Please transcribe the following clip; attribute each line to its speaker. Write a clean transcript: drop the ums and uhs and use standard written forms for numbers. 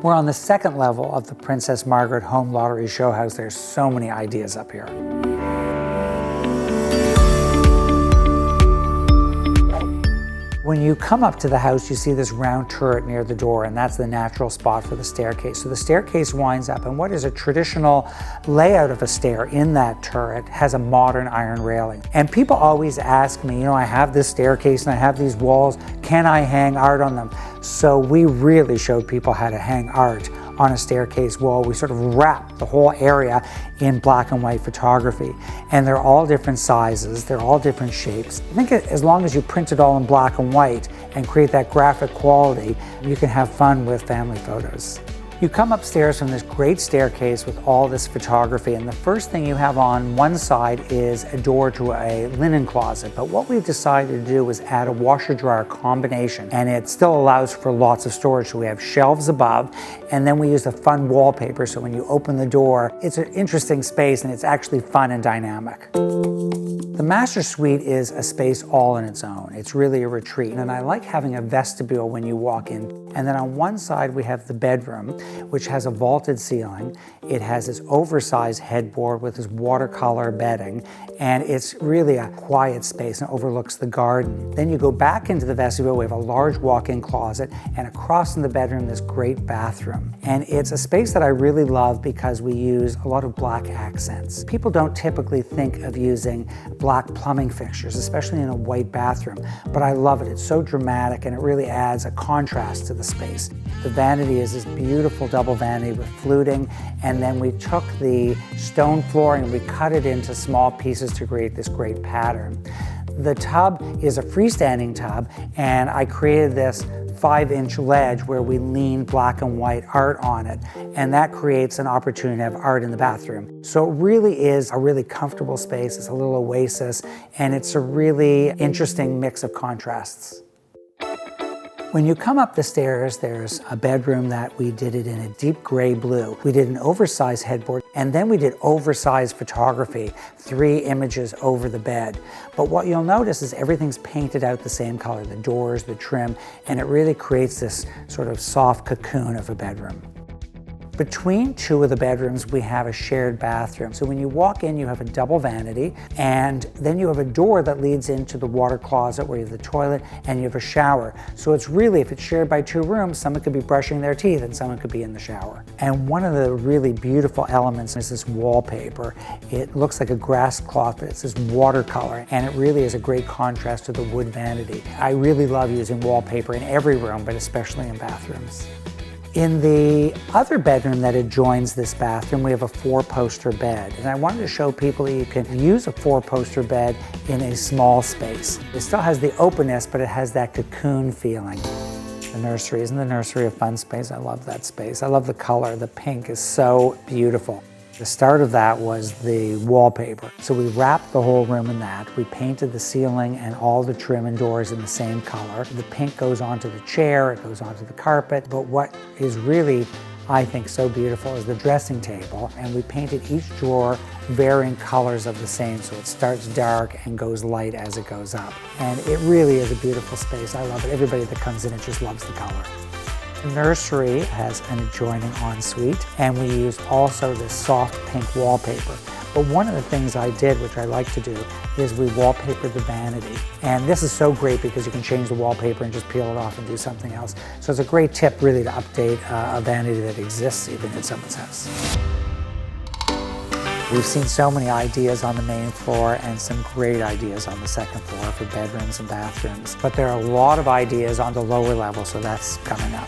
Speaker 1: We're on the second level of the Princess Margaret Home Lottery Show House. There's so many ideas up here. When you come up to the house, you see this round turret near the door, and that's the natural spot for the staircase. So the staircase winds up, and what is a traditional layout of a stair in that turret has a modern iron railing. And people always ask me, I have this staircase and I have these walls, can I hang art on them? So we really showed people how to hang art on a staircase wall. We sort of wrap the whole area in black and white photography. And they're all different sizes, they're all different shapes. I think as long as you print it all in black and white and create that graphic quality, you can have fun with family photos. You come upstairs from this great staircase with all this photography, and the first thing you have on one side is a door to a linen closet. But what we've decided to do is add a washer-dryer combination, and it still allows for lots of storage. So we have shelves above, and then we use a fun wallpaper, so when you open the door, it's an interesting space and it's actually fun and dynamic. The master suite is a space all in its own. It's really a retreat, and I like having a vestibule when you walk in. And then on one side we have the bedroom, which has a vaulted ceiling. It has this oversized headboard with this watercolor bedding, and it's really a quiet space and overlooks the garden. Then you go back into the vestibule, we have a large walk-in closet, and across in the bedroom, this great bathroom. And it's a space that I really love because we use a lot of black accents. People don't typically think of using black plumbing fixtures, especially in a white bathroom, but I love it. It's so dramatic and it really adds a contrast to the space. The vanity is this beautiful double vanity with fluting, and then we took the stone flooring and we cut it into small pieces to create this great pattern. The tub is a freestanding tub, and I created this 5-inch ledge where we lean black and white art on it, and that creates an opportunity to have art in the bathroom. So it really is a really comfortable space. It's a little oasis, and it's a really interesting mix of contrasts. When you come up the stairs, there's a bedroom that we did it in a deep gray blue. We did an oversized headboard, and then we did oversized photography, 3 images over the bed. But what you'll notice is everything's painted out the same color, the doors, the trim, and it really creates this sort of soft cocoon of a bedroom. Between 2 of the bedrooms, we have a shared bathroom. So when you walk in, you have a double vanity, and then you have a door that leads into the water closet where you have the toilet and you have a shower. So it's really, if it's shared by 2 rooms, someone could be brushing their teeth and someone could be in the shower. And one of the really beautiful elements is this wallpaper. It looks like a grass cloth, but it's this watercolor, and it really is a great contrast to the wood vanity. I really love using wallpaper in every room, but especially in bathrooms. In the other bedroom that adjoins this bathroom, we have a 4-poster bed. And I wanted to show people that you can use a 4-poster bed in a small space. It still has the openness, but it has that cocoon feeling. The nursery, isn't the nursery a fun space? I love that space. I love the color. The pink is so beautiful. The start of that was the wallpaper. So we wrapped the whole room in that. We painted the ceiling and all the trim and doors in the same color. The pink goes onto the chair, it goes onto the carpet. But what is really, I think, so beautiful is the dressing table. And we painted each drawer varying colors of the same. So it starts dark and goes light as it goes up. And it really is a beautiful space. I love it. Everybody that comes in, it just loves the color. Nursery has an adjoining ensuite, and we used also this soft pink wallpaper. But one of the things I did, which I like to do, is we wallpapered the vanity. And this is so great because you can change the wallpaper and just peel it off and do something else. So it's a great tip really to update a vanity that exists even in someone's house. We've seen so many ideas on the main floor and some great ideas on the second floor for bedrooms and bathrooms. But there are a lot of ideas on the lower level, so that's coming up.